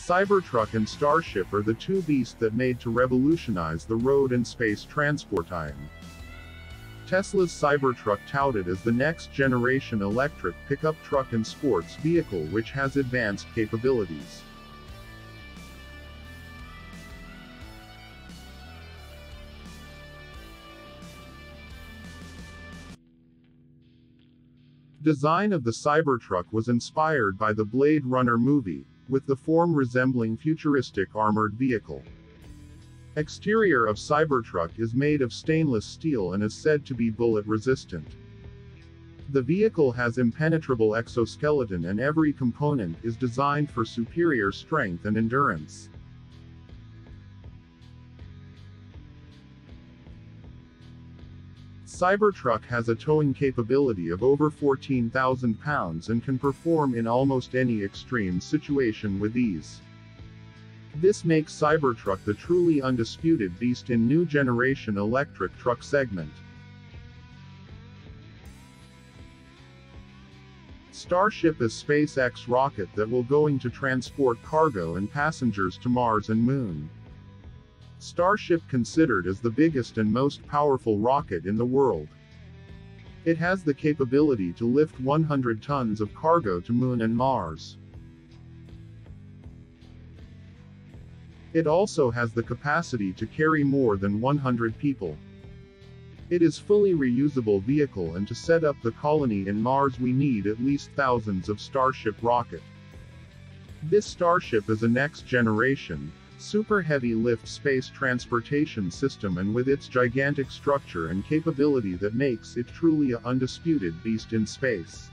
Cybertruck and Starship are the two beasts that made to revolutionize the road and space transport time. Tesla's Cybertruck, touted as the next-generation electric pickup truck and sports vehicle which has advanced capabilities. Design of the Cybertruck was inspired by the Blade Runner movie, with the form resembling futuristic armored vehicle. Exterior of Cybertruck is made of stainless steel and is said to be bullet-resistant. The vehicle has impenetrable exoskeleton and every component is designed for superior strength and endurance. Cybertruck has a towing capability of over 14,000 pounds and can perform in almost any extreme situation with ease. This makes Cybertruck the truly undisputed beast in new generation electric truck segment. Starship is SpaceX rocket that will going to transport cargo and passengers to Mars and Moon. Starship considered as the biggest and most powerful rocket in the world. It has the capability to lift 100 tons of cargo to Moon and Mars. It also has the capacity to carry more than 100 people. It is fully reusable vehicle, and to set up the colony in Mars we need at least thousands of Starship rocket. This Starship is a next generation, super heavy lift space transportation system, and with its gigantic structure and capability that makes it truly a undisputed beast in space.